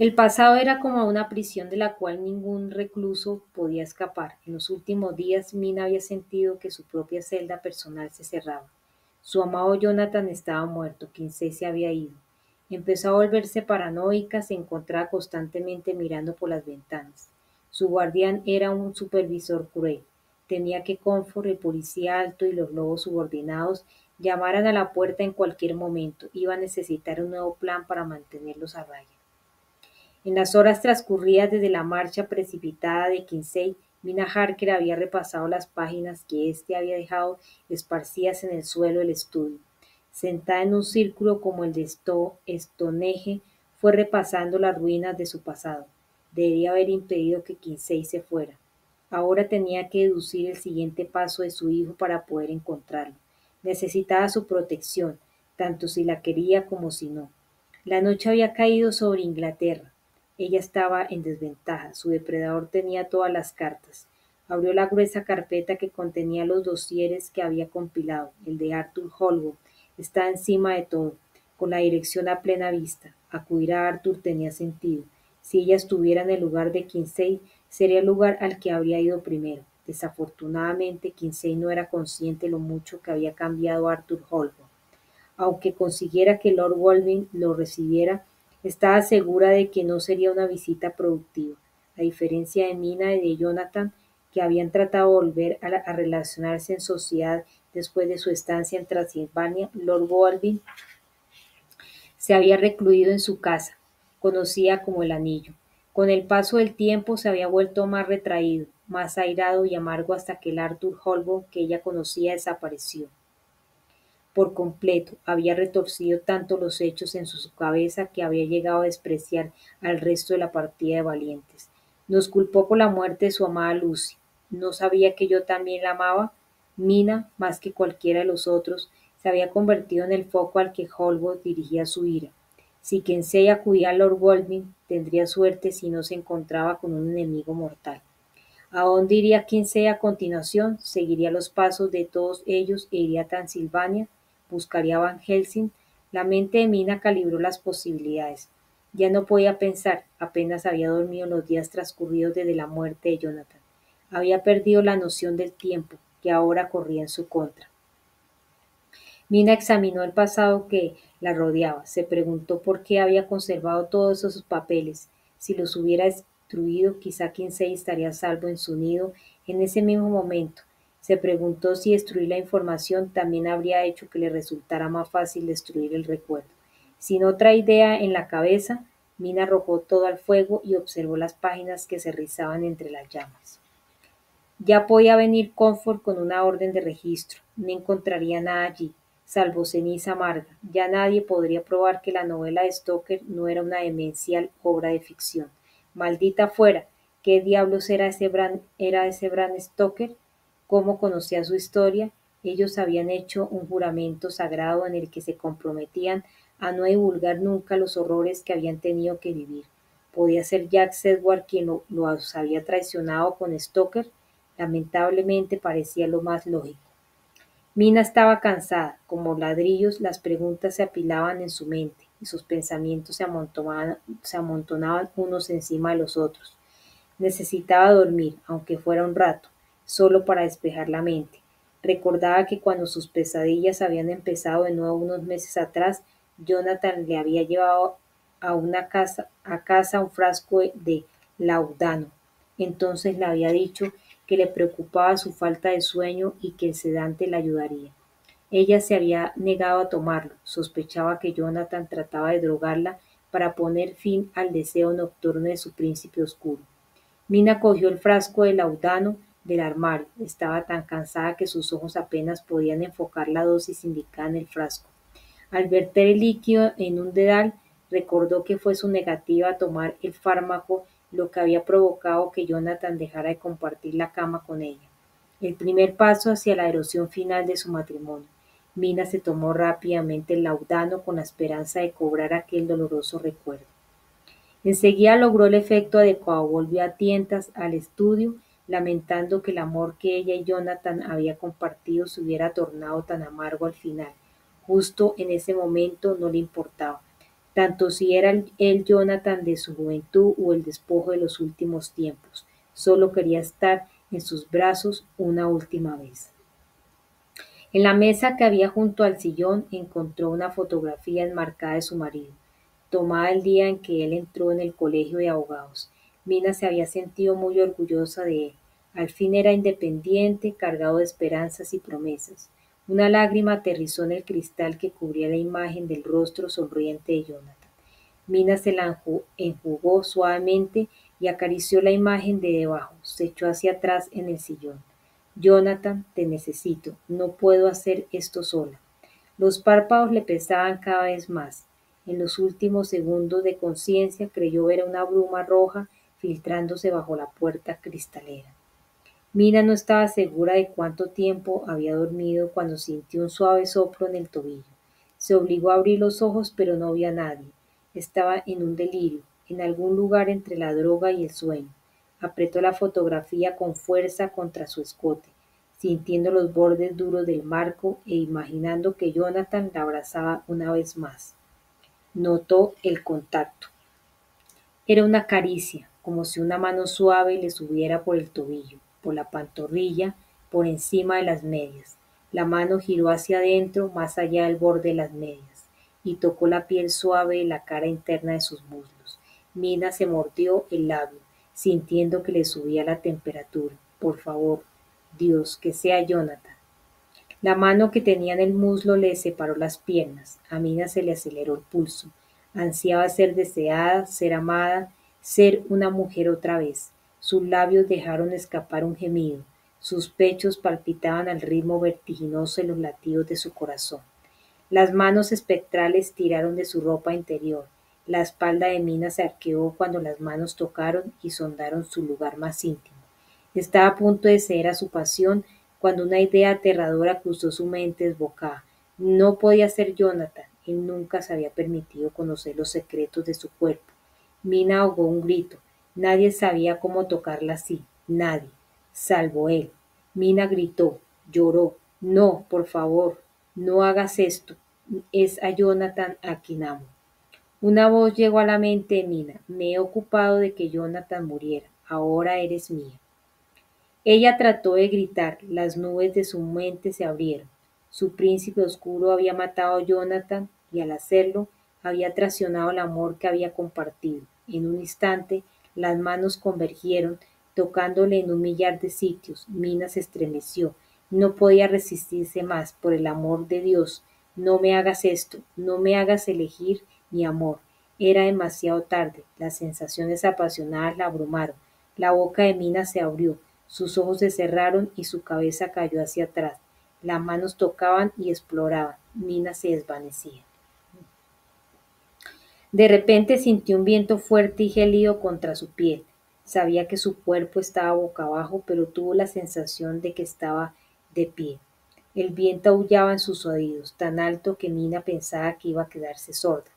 El pasado era como una prisión de la cual ningún recluso podía escapar. En los últimos días, Mina había sentido que su propia celda personal se cerraba. Su amado Jonathan estaba muerto, Kinsey se había ido. Empezó a volverse paranoica, se encontraba constantemente mirando por las ventanas. Su guardián era un supervisor cruel. Temía que Comfort, el policía alto y los lobos subordinados llamaran a la puerta en cualquier momento. Iba a necesitar un nuevo plan para mantenerlos a raya. En las horas transcurridas desde la marcha precipitada de Kinsey, Mina Harker había repasado las páginas que éste había dejado esparcidas en el suelo del estudio. Sentada en un círculo como el de Stonehenge, fue repasando las ruinas de su pasado. Debía haber impedido que Kinsey se fuera. Ahora tenía que deducir el siguiente paso de su hijo para poder encontrarlo. Necesitaba su protección, tanto si la quería como si no. La noche había caído sobre Inglaterra. Ella estaba en desventaja. Su depredador tenía todas las cartas. Abrió la gruesa carpeta que contenía los dosieres que había compilado. El de Arthur Holwood estaba encima de todo, con la dirección a plena vista. Acudir a Arthur tenía sentido. Si ella estuviera en el lugar de Kinsey, sería el lugar al que habría ido primero. Desafortunadamente, Kinsey no era consciente de lo mucho que había cambiado Arthur Holwood. Aunque consiguiera que Lord Wolverine lo recibiera, estaba segura de que no sería una visita productiva. A diferencia de Mina y de Jonathan, que habían tratado de volver a relacionarse en sociedad después de su estancia en Transilvania, Lord Wolverine se había recluido en su casa, conocida como el Anillo. Con el paso del tiempo se había vuelto más retraído, más airado y amargo hasta que el Arthur Holborn que ella conocía desapareció por completo. Había retorcido tanto los hechos en su cabeza que había llegado a despreciar al resto de la partida de valientes. Nos culpó por la muerte de su amada Lucy. ¿No sabía que yo también la amaba? Mina, más que cualquiera de los otros, se había convertido en el foco al que Holborn dirigía su ira. Si Kinsey acudía a Lord Wolverine, tendría suerte si no se encontraba con un enemigo mortal. ¿A dónde iría Kinsey a continuación? ¿Seguiría los pasos de todos ellos e iría a Transilvania? ¿Buscaría a Van Helsing? La mente de Mina calibró las posibilidades. Ya no podía pensar, apenas había dormido en los días transcurridos desde la muerte de Jonathan. Había perdido la noción del tiempo, que ahora corría en su contra. Mina examinó el pasado que la rodeaba, se preguntó por qué había conservado todos esos papeles. Si los hubiera destruido, quizá Kinsey estaría a salvo en su nido en ese mismo momento. Se preguntó si destruir la información también habría hecho que le resultara más fácil destruir el recuerdo. Sin otra idea en la cabeza, Mina arrojó todo al fuego y observó las páginas que se rizaban entre las llamas. Ya podía venir Comfort con una orden de registro. No encontraría nada allí, salvo ceniza amarga. Ya nadie podría probar que la novela de Stoker no era una demencial obra de ficción. Maldita fuera, ¿qué diablos era ese Bram Stoker? ¿Cómo conocía su historia? Ellos habían hecho un juramento sagrado en el que se comprometían a no divulgar nunca los horrores que habían tenido que vivir. ¿Podía ser Jack Sedgwick quien los había traicionado con Stoker? Lamentablemente parecía lo más lógico. Mina estaba cansada. Como ladrillos, las preguntas se apilaban en su mente y sus pensamientos se amontonaban unos encima de los otros. Necesitaba dormir, aunque fuera un rato, solo para despejar la mente. Recordaba que cuando sus pesadillas habían empezado de nuevo unos meses atrás, Jonathan le había llevado a casa un frasco de laudano. Entonces le había dicho que le preocupaba su falta de sueño y que el sedante la ayudaría. Ella se había negado a tomarlo, sospechaba que Jonathan trataba de drogarla para poner fin al deseo nocturno de su príncipe oscuro. Mina cogió el frasco de laudano del armario. Estaba tan cansada que sus ojos apenas podían enfocar la dosis indicada en el frasco. Al verter el líquido en un dedal, recordó que fue su negativa a tomar el fármaco lo que había provocado que Jonathan dejara de compartir la cama con ella. El primer paso hacia la erosión final de su matrimonio. Mina se tomó rápidamente el laudano con la esperanza de cobrar aquel doloroso recuerdo. Enseguida logró el efecto adecuado, volvió a tientas al estudio, lamentando que el amor que ella y Jonathan habían compartido se hubiera tornado tan amargo al final. Justo en ese momento no le importaba. tanto si era el Jonathan de su juventud o el despojo de los últimos tiempos. Solo quería estar en sus brazos una última vez. En la mesa que había junto al sillón encontró una fotografía enmarcada de su marido, tomada el día en que él entró en el colegio de abogados. Mina se había sentido muy orgullosa de él. Al fin era independiente, cargado de esperanzas y promesas. Una lágrima aterrizó en el cristal que cubría la imagen del rostro sonriente de Jonathan. Mina se la enjugó suavemente y acarició la imagen de debajo. Se echó hacia atrás en el sillón. Jonathan, te necesito. No puedo hacer esto sola. Los párpados le pesaban cada vez más. En los últimos segundos de conciencia creyó ver una bruma roja filtrándose bajo la puerta cristalera. Mina no estaba segura de cuánto tiempo había dormido cuando sintió un suave soplo en el tobillo. Se obligó a abrir los ojos, pero no vio a nadie. Estaba en un delirio, en algún lugar entre la droga y el sueño. Apretó la fotografía con fuerza contra su escote, sintiendo los bordes duros del marco e imaginando que Jonathan la abrazaba una vez más. Notó el contacto. Era una caricia, como si una mano suave le subiera por el tobillo, por la pantorrilla, por encima de las medias. La mano giró hacia adentro, más allá del borde de las medias, y tocó la piel suave de la cara interna de sus muslos. Mina se mordió el labio, sintiendo que le subía la temperatura. Por favor, Dios, que sea Jonathan. La mano que tenía en el muslo le separó las piernas. A Mina se le aceleró el pulso. Ansiaba ser deseada, ser amada, ser una mujer otra vez. Sus labios dejaron escapar un gemido. Sus pechos palpitaban al ritmo vertiginoso de los latidos de su corazón. Las manos espectrales tiraron de su ropa interior. La espalda de Mina se arqueó cuando las manos tocaron y sondaron su lugar más íntimo. Estaba a punto de ceder a su pasión cuando una idea aterradora cruzó su mente desbocada. No podía ser Jonathan. Él nunca se había permitido conocer los secretos de su cuerpo. Mina ahogó un grito. Nadie sabía cómo tocarla así. Nadie. Salvo él. Mina gritó, lloró. No, por favor, no hagas esto. Es a Jonathan a quien amo. Una voz llegó a la mente de Mina. Me he ocupado de que Jonathan muriera. Ahora eres mía. Ella trató de gritar, las nubes de su mente se abrieron. Su príncipe oscuro había matado a Jonathan y al hacerlo había traicionado el amor que había compartido. En un instante las manos convergieron, tocándole en un millar de sitios. Mina se estremeció. No podía resistirse más. Por el amor de Dios, no me hagas esto, no me hagas elegir mi amor. Era demasiado tarde. Las sensaciones apasionadas la abrumaron. La boca de Mina se abrió. Sus ojos se cerraron y su cabeza cayó hacia atrás. Las manos tocaban y exploraban. Mina se desvanecía. De repente sintió un viento fuerte y gélido contra su piel. Sabía que su cuerpo estaba boca abajo, pero tuvo la sensación de que estaba de pie. El viento aullaba en sus oídos, tan alto que Mina pensaba que iba a quedarse sorda.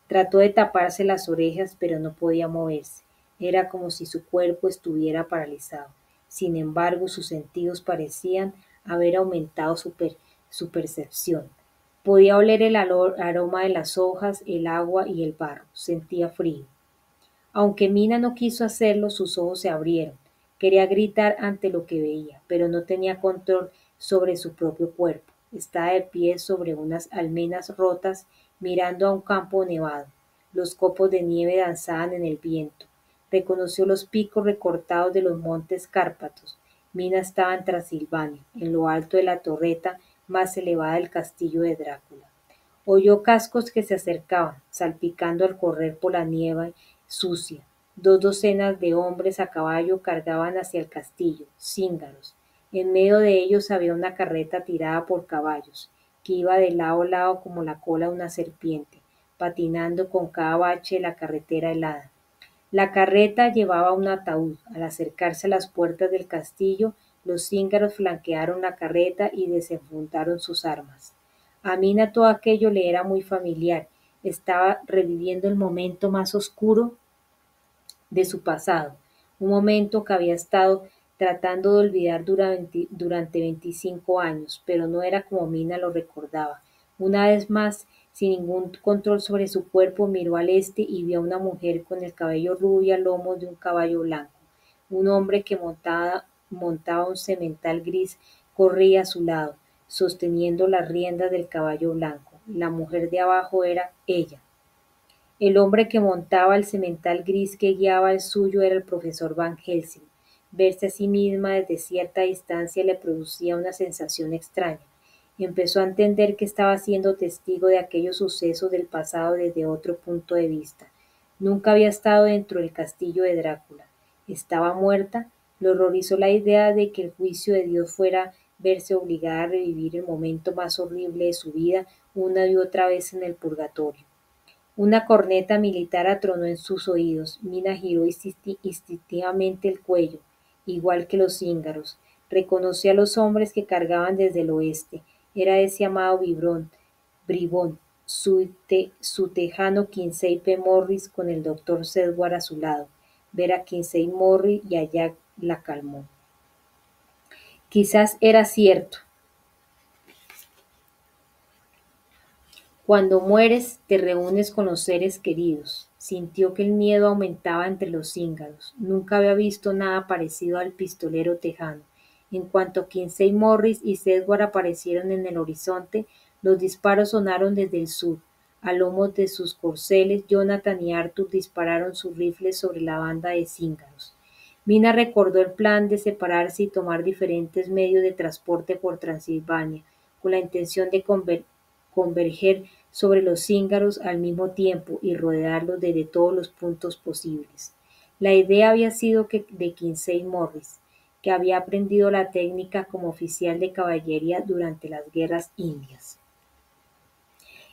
Trató de taparse las orejas, pero no podía moverse. Era como si su cuerpo estuviera paralizado. Sin embargo, sus sentidos parecían haber aumentado su percepción. Podía oler el aroma de las hojas, el agua y el barro. Sentía frío. Aunque Mina no quiso hacerlo, sus ojos se abrieron. Quería gritar ante lo que veía, pero no tenía control sobre su propio cuerpo. Estaba de pie sobre unas almenas rotas, mirando a un campo nevado. Los copos de nieve danzaban en el viento. Reconoció los picos recortados de los montes Cárpatos. Mina estaba en Transilvania, en lo alto de la torreta más elevada del castillo de Drácula. Oyó cascos que se acercaban, salpicando al correr por la nieve sucia. 2 docenas de hombres a caballo cargaban hacia el castillo, cíngaros. En medio de ellos había una carreta tirada por caballos, que iba de lado a lado como la cola de una serpiente, patinando con cada bache de la carretera helada. La carreta llevaba un ataúd. Al acercarse a las puertas del castillo, los cíngaros flanquearon la carreta y desenfundaron sus armas. A Mina todo aquello le era muy familiar. Estaba reviviendo el momento más oscuro de su pasado, un momento que había estado tratando de olvidar durante 25 años, pero no era como Mina lo recordaba. Una vez más Sin ningún control sobre su cuerpo, miró al este y vio a una mujer con el cabello rubio al lomo de un caballo blanco. Un hombre que montaba un semental gris corría a su lado, sosteniendo las riendas del caballo blanco. La mujer de abajo era ella. El hombre que montaba el semental gris que guiaba el suyo era el profesor Van Helsing. Verse a sí misma desde cierta distancia le producía una sensación extraña. Empezó a entender que estaba siendo testigo de aquellos sucesos del pasado desde otro punto de vista. Nunca había estado dentro del castillo de Drácula. ¿Estaba muerta? Le horrorizó la idea de que el juicio de Dios fuera verse obligada a revivir el momento más horrible de su vida una y otra vez en el purgatorio. Una corneta militar atronó en sus oídos. Mina giró instintivamente el cuello, igual que los cíngaros. Reconoció a los hombres que cargaban desde el oeste. Era ese amado bribón, su tejano Kinsey P. Morris con el doctor Sedgwick a su lado. Ver a Kinsey Morris y a Jack la calmó. Quizás era cierto. Cuando mueres, te reúnes con los seres queridos. Sintió que el miedo aumentaba entre los cíngaros. Nunca había visto nada parecido al pistolero tejano. En cuanto Kinsey Morris y Sedgwick aparecieron en el horizonte, los disparos sonaron desde el sur. A lomos de sus corceles, Jonathan y Arthur dispararon sus rifles sobre la banda de cíngaros. Mina recordó el plan de separarse y tomar diferentes medios de transporte por Transilvania, con la intención de converger sobre los cíngaros al mismo tiempo y rodearlos desde todos los puntos posibles. La idea había sido de Kinsey Morris, que había aprendido la técnica como oficial de caballería durante las guerras indias.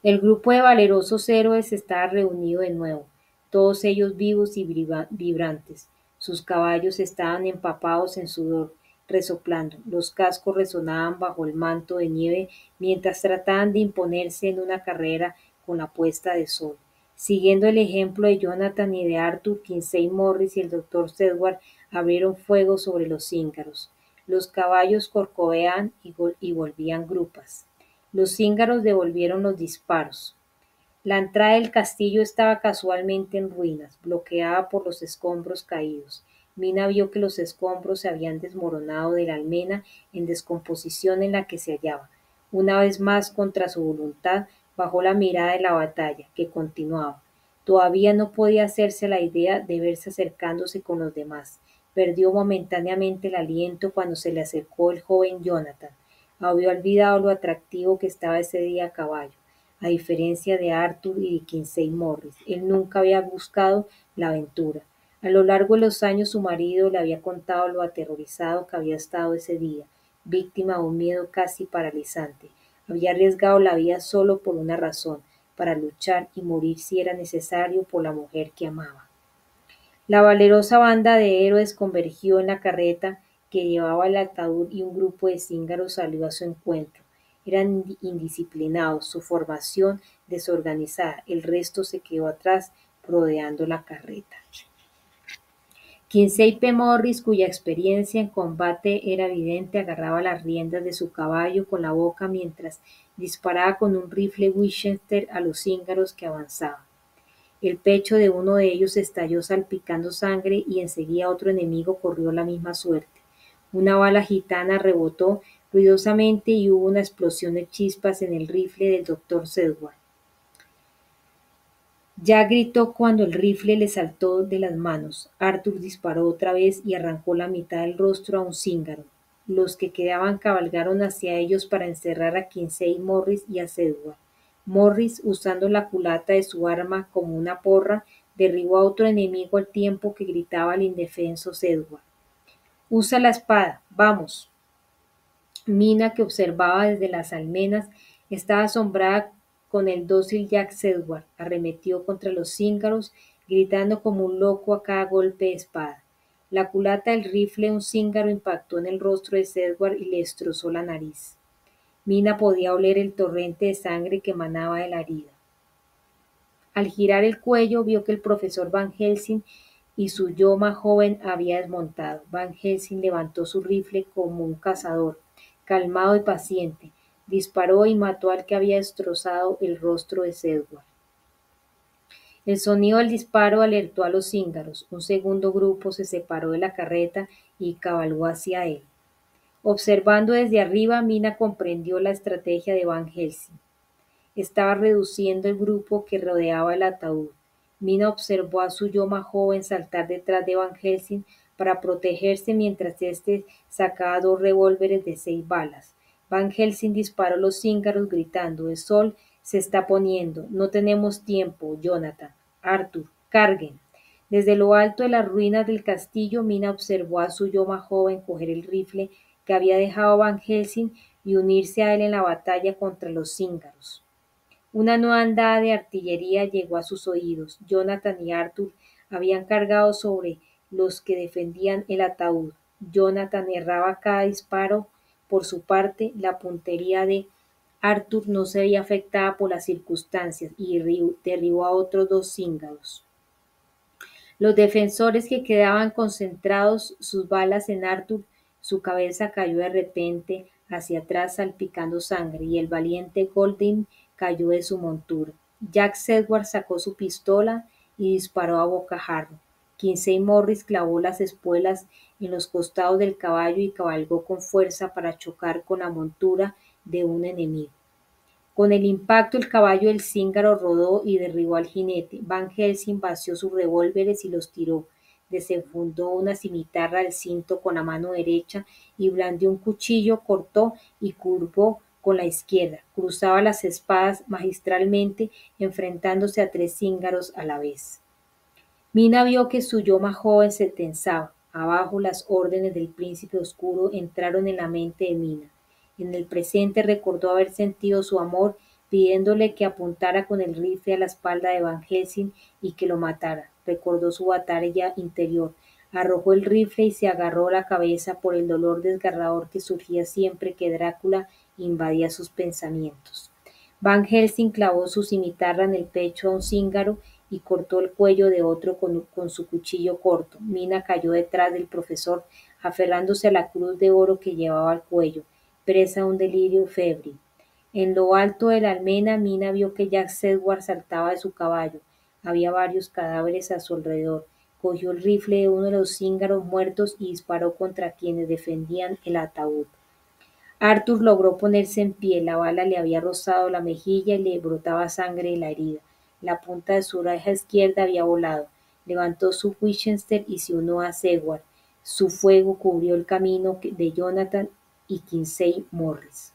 El grupo de valerosos héroes estaba reunido de nuevo, todos ellos vivos y vibrantes. Sus caballos estaban empapados en sudor, resoplando. Los cascos resonaban bajo el manto de nieve mientras trataban de imponerse en una carrera con la puesta de sol. Siguiendo el ejemplo de Jonathan y de Arthur, Kinsey Morris y el doctor Sedgwick abrieron fuego sobre los cíngaros. Los caballos corcoveaban y volvían grupas. Los cíngaros devolvieron los disparos. La entrada del castillo estaba casualmente en ruinas, bloqueada por los escombros caídos. Mina vio que los escombros se habían desmoronado de la almena en descomposición en la que se hallaba. Una vez más, contra su voluntad, bajó la mirada de la batalla, que continuaba. Todavía no podía hacerse la idea de verse acercándose con los demás. Perdió momentáneamente el aliento cuando se le acercó el joven Jonathan. Había olvidado lo atractivo que estaba ese día a caballo. A diferencia de Arthur y de Kinsey Morris, él nunca había buscado la aventura. A lo largo de los años su marido le había contado lo aterrorizado que había estado ese día, víctima de un miedo casi paralizante. Había arriesgado la vida solo por una razón, para luchar y morir si era necesario por la mujer que amaba. La valerosa banda de héroes convergió en la carreta que llevaba el ataúd y un grupo de cíngaros salió a su encuentro. Eran indisciplinados, su formación desorganizada, el resto se quedó atrás rodeando la carreta. Kinsey P. Morris, cuya experiencia en combate era evidente, agarraba las riendas de su caballo con la boca mientras disparaba con un rifle Winchester a los cíngaros que avanzaban. El pecho de uno de ellos estalló salpicando sangre y enseguida otro enemigo corrió la misma suerte. Una bala gitana rebotó ruidosamente y hubo una explosión de chispas en el rifle del doctor Sedgwick. Jack gritó cuando el rifle le saltó de las manos. Arthur disparó otra vez y arrancó la mitad del rostro a un cíngaro. Los que quedaban cabalgaron hacia ellos para encerrar a Kinsey Morris y a Sedgwick. Morris, usando la culata de su arma como una porra, derribó a otro enemigo al tiempo que gritaba al indefenso Sedgwick. «Usa la espada, vamos». Mina, que observaba desde las almenas, estaba asombrada con el dócil Jack Sedgwick. Arremetió contra los cíngaros, gritando como un loco a cada golpe de espada. La culata del rifle de un cíngaro impactó en el rostro de Sedgwick y le destrozó la nariz. Mina podía oler el torrente de sangre que emanaba de la herida. Al girar el cuello vio que el profesor Van Helsing y su yo más joven había desmontado. Van Helsing levantó su rifle como un cazador, calmado y paciente. Disparó y mató al que había destrozado el rostro de Sedgwick. El sonido del disparo alertó a los cíngaros. Un segundo grupo se separó de la carreta y cabalgó hacia él. Observando desde arriba, Mina comprendió la estrategia de Van Helsing. Estaba reduciendo el grupo que rodeaba el ataúd. Mina observó a su yo más joven saltar detrás de Van Helsing para protegerse mientras éste sacaba 2 revólveres de 6 balas. Van Helsing disparó a los cíngaros gritando: «El sol se está poniendo. No tenemos tiempo, Jonathan. Arthur, carguen». Desde lo alto de las ruinas del castillo, Mina observó a su yo más joven coger el rifle que había dejado Van Helsing y unirse a él en la batalla contra los cíngaros. Una nueva andada de artillería llegó a sus oídos. Jonathan y Arthur habían cargado sobre los que defendían el ataúd. Jonathan erraba cada disparo. Por su parte, la puntería de Arthur no se veía afectada por las circunstancias y derribó a otros 2 cíngaros. Los defensores que quedaban concentrados sus balas en Arthur, su cabeza cayó de repente hacia atrás salpicando sangre y el valiente Golding cayó de su montura. Jack Sedgwick sacó su pistola y disparó a bocajarro. Kinsey Morris clavó las espuelas en los costados del caballo y cabalgó con fuerza para chocar con la montura de un enemigo. Con el impacto el caballo del cíngaro rodó y derribó al jinete. Van Helsing vació sus revólveres y los tiró. Desenfundó una cimitarra del cinto con la mano derecha y blandió un cuchillo, cortó y curvó con la izquierda. Cruzaba las espadas magistralmente, enfrentándose a 3 cíngaros a la vez. Mina vio que su yo más joven se tensaba. Abajo las órdenes del príncipe oscuro entraron en la mente de Mina. En el presente recordó haber sentido su amor pidiéndole que apuntara con el rifle a la espalda de Van Helsing y que lo matara. Recordó su batalla interior. Arrojó el rifle y se agarró la cabeza por el dolor desgarrador que surgía siempre que Drácula invadía sus pensamientos. Van Helsing clavó su cimitarra en el pecho a un cíngaro y cortó el cuello de otro con su cuchillo corto. Mina cayó detrás del profesor, aferrándose a la cruz de oro que llevaba al cuello, presa de un delirio febril. En lo alto de la almena, Mina vio que Jack Sedgwick saltaba de su caballo. Había varios cadáveres a su alrededor. Cogió el rifle de uno de los cíngaros muertos y disparó contra quienes defendían el ataúd. Arthur logró ponerse en pie. La bala le había rozado la mejilla y le brotaba sangre de la herida. La punta de su oreja izquierda había volado. Levantó su Winchester y se unió a Sedgwick. Su fuego cubrió el camino de Jonathan y Kinsey Morris.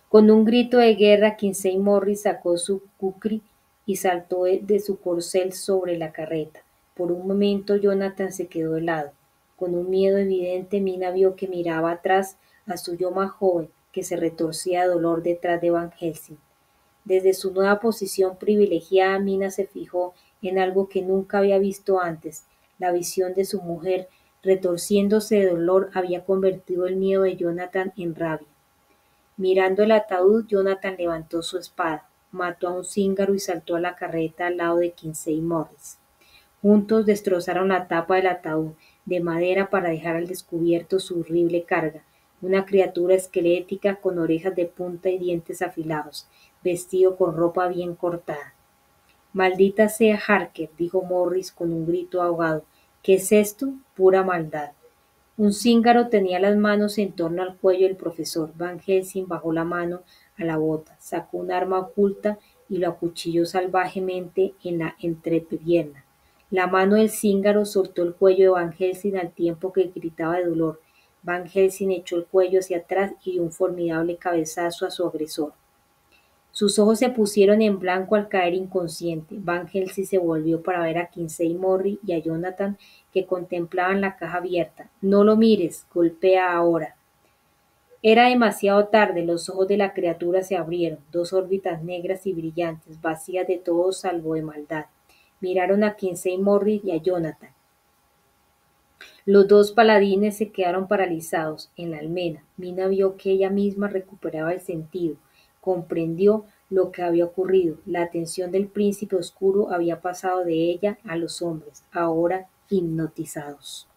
Con un grito de guerra, Kinsey Morris sacó su kukri y saltó de su corcel sobre la carreta. Por un momento Jonathan se quedó helado. Con un miedo evidente, Mina vio que miraba atrás a su yo más joven, que se retorcía de dolor detrás de Van Helsing. Desde su nueva posición privilegiada, Mina se fijó en algo que nunca había visto antes. La visión de su mujer, retorciéndose de dolor, había convertido el miedo de Jonathan en rabia. Mirando el ataúd, Jonathan levantó su espada, mató a un cíngaro y saltó a la carreta al lado de Kinsey Morris. Juntos destrozaron la tapa del ataúd de madera para dejar al descubierto su horrible carga, una criatura esquelética con orejas de punta y dientes afilados, vestido con ropa bien cortada. «Maldita sea Harker», dijo Morris con un grito ahogado. «¿Qué es esto? Pura maldad». Un cíngaro tenía las manos en torno al cuello del profesor. Van Helsing bajó la mano a la bota, sacó un arma oculta y lo acuchilló salvajemente en la entrepierna. La mano del cíngaro soltó el cuello de Van Helsing al tiempo que gritaba de dolor. Van Helsing echó el cuello hacia atrás y dio un formidable cabezazo a su agresor. Sus ojos se pusieron en blanco al caer inconsciente. Van Helsing se volvió para ver a Kinsey Morris y a Jonathan, que contemplaban la caja abierta. «No lo mires, golpea ahora». Era demasiado tarde, los ojos de la criatura se abrieron, 2 órbitas negras y brillantes, vacías de todo salvo de maldad. Miraron a Kinsey Morris y a Jonathan. Los 2 paladines se quedaron paralizados en la almena. Mina vio que ella misma recuperaba el sentido. Comprendió lo que había ocurrido. La atención del príncipe oscuro había pasado de ella a los hombres, ahora hipnotizados.